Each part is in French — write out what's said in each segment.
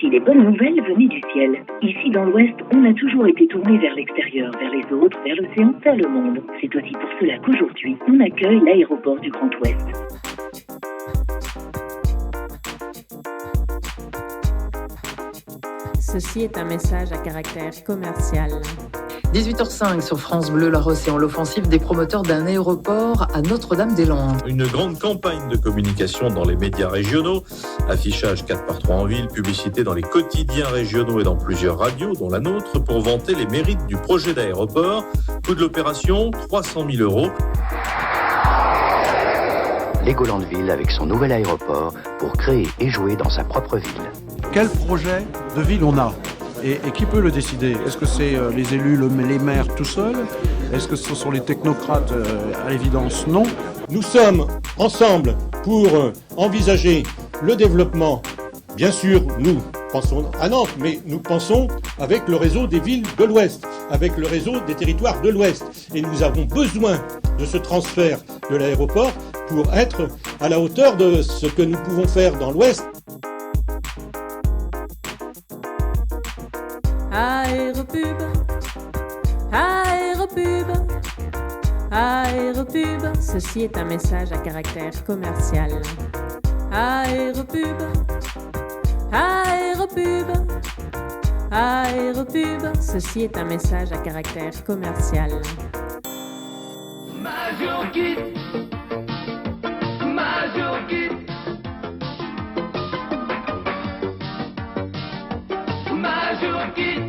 si les bonnes nouvelles venaient du ciel. Ici, dans l'Ouest, on a toujours été tourné vers l'extérieur, vers les autres, vers l'océan, vers le monde. C'est aussi pour cela qu'aujourd'hui, on accueille l'aéroport du Grand Ouest. Ceci est un message à caractère commercial. 18h05 sur France Bleu, la Océan, l'offensive des promoteurs d'un aéroport à Notre-Dame-des-Landes. Une grande campagne de communication dans les médias régionaux, affichage 4x3 en ville, publicité dans les quotidiens régionaux et dans plusieurs radios, dont la nôtre, pour vanter les mérites du projet d'aéroport. Coût de l'opération, 300 000 €. Legolandville avec son nouvel aéroport pour créer et jouer dans sa propre ville. Quel projet de ville on a ? Et qui peut le décider ? Est-ce que c'est les élus, les maires tout seuls ? Est-ce que ce sont les technocrates ? À l'évidence, non. Nous sommes ensemble pour envisager le développement. Bien sûr, nous pensons à Nantes, mais nous pensons avec le réseau des villes de l'Ouest, avec le réseau des territoires de l'Ouest. Et nous avons besoin de ce transfert de l'aéroport pour être à la hauteur de ce que nous pouvons faire dans l'Ouest. Aéropub, aéropub, aéropub. Ceci est un message à caractère commercial. Aéropub, aéropub, aéropub. Ceci est un message à caractère commercial. Major Kit, Major Kit, Major Kit.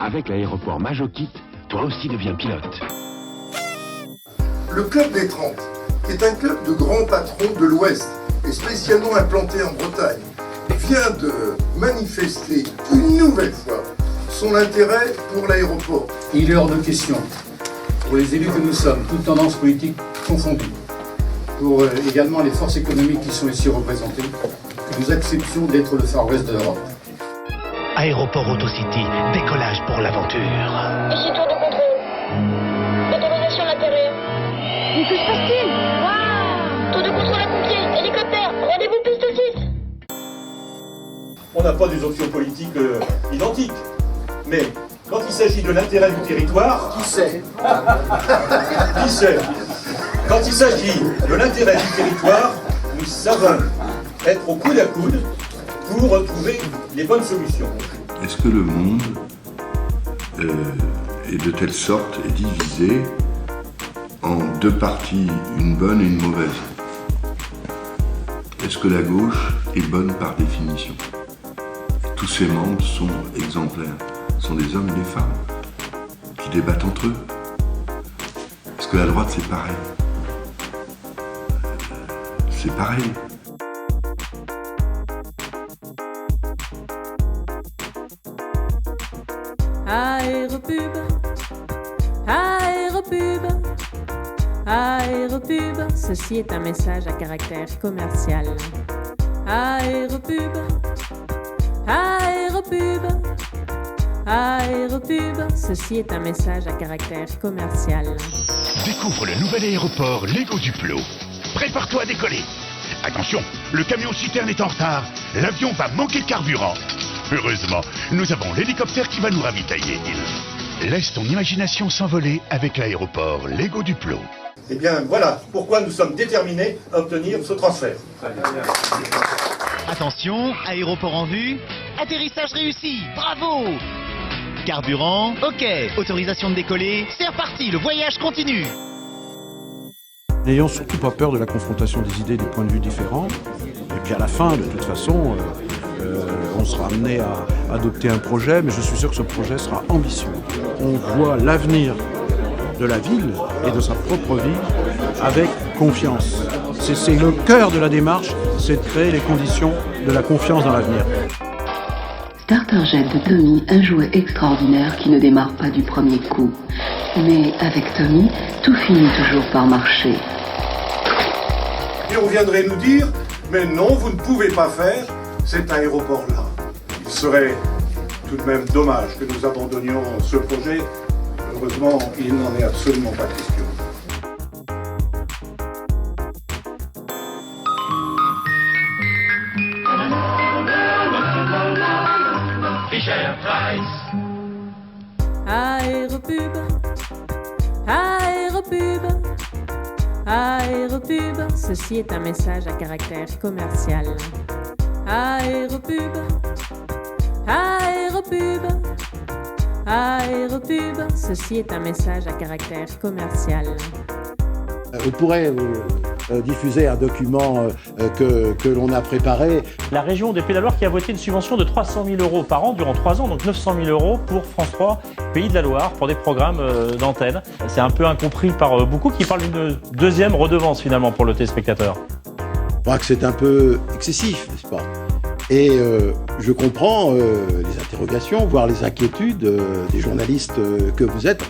Avec l'aéroport Majokit, toi aussi deviens pilote. Le Club des 30 est un club de grands patrons de l'Ouest et spécialement implanté en Bretagne, vient de manifester une nouvelle fois son intérêt pour l'aéroport. Il est hors de question, pour les élus que nous sommes, toutes tendances politiques confondues, pour également les forces économiques qui sont ici représentées, que nous acceptions d'être le Far West de l'Europe. Aéroport Autocity, décollage pour l'aventure. Ici tour de contrôle. Autorisation de l'intérieur. Mais que se passe-t-il ? Waouh ! Tour de contrôle à pompiers, hélicoptère, rendez-vous piste 6. On n'a pas des options politiques identiques, mais quand il s'agit de l'intérêt du territoire, qui sait ? Qui sait ? Quand il s'agit de l'intérêt du territoire, nous savons être au coude à coude pour trouver les bonnes solutions. Est-ce que le monde est de telle sorte est divisé en deux parties, une bonne et une mauvaise ? Est-ce que la gauche est bonne par définition ? Tous ses membres sont exemplaires, sont des hommes et des femmes qui débattent entre eux. Est-ce que la droite c'est pareil ? C'est pareil. Aéropub, aéropub, aéropub. Ceci est un message à caractère commercial. Aéropub, aéropub, aéropub. Ceci est un message à caractère commercial. Découvre le nouvel aéroport Lego Duplo. Prépare-toi à décoller. Attention, le camion citerne est en retard. L'avion va manquer de carburant. Heureusement, nous avons l'hélicoptère qui va nous ravitailler. Laisse ton imagination s'envoler avec l'aéroport Lego Duplo. Eh bien voilà pourquoi nous sommes déterminés à obtenir ce transfert. Attention, aéroport en vue. Atterrissage réussi, bravo. Carburant, ok. Autorisation de décoller, c'est reparti, le voyage continue. N'ayons surtout pas peur de la confrontation des idées, des points de vue différents. Et puis à la fin, de toute façon, on sera amené à adopter un projet, mais je suis sûr que ce projet sera ambitieux. On voit l'avenir de la ville et de sa propre vie avec confiance. C'est le cœur de la démarche, c'est de créer les conditions de la confiance dans l'avenir. Starterjet de Tommy, un jouet extraordinaire qui ne démarre pas du premier coup. Mais avec Tommy, tout finit toujours par marcher. Et on viendrait nous dire, mais non, vous ne pouvez pas faire cet aéroport-là. Il serait tout de même dommage que nous abandonnions ce projet. Heureusement, il n'en est absolument pas question. Aéropub. Aéropub, ceci est un message à caractère commercial. Aéropub. Aéropub. Aéropub, ceci est un message à caractère commercial. On pourrait diffuser un document que l'on a préparé. La région des Pays de la Loire qui a voté une subvention de 300 000 € par an durant 3 ans, donc 900 000 € pour France 3 Pays de la Loire pour des programmes d'antenne. C'est un peu incompris par beaucoup qui parlent d'une deuxième redevance finalement pour le téléspectateur. Je crois que c'est un peu excessif, n'est-ce pas ? Et je comprends les interrogations, voire les inquiétudes des journalistes que vous êtes.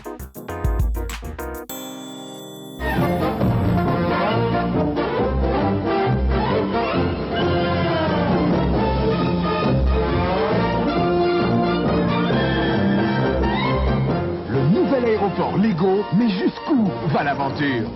Le nouvel aéroport Lego, mais jusqu'où va l'aventure ?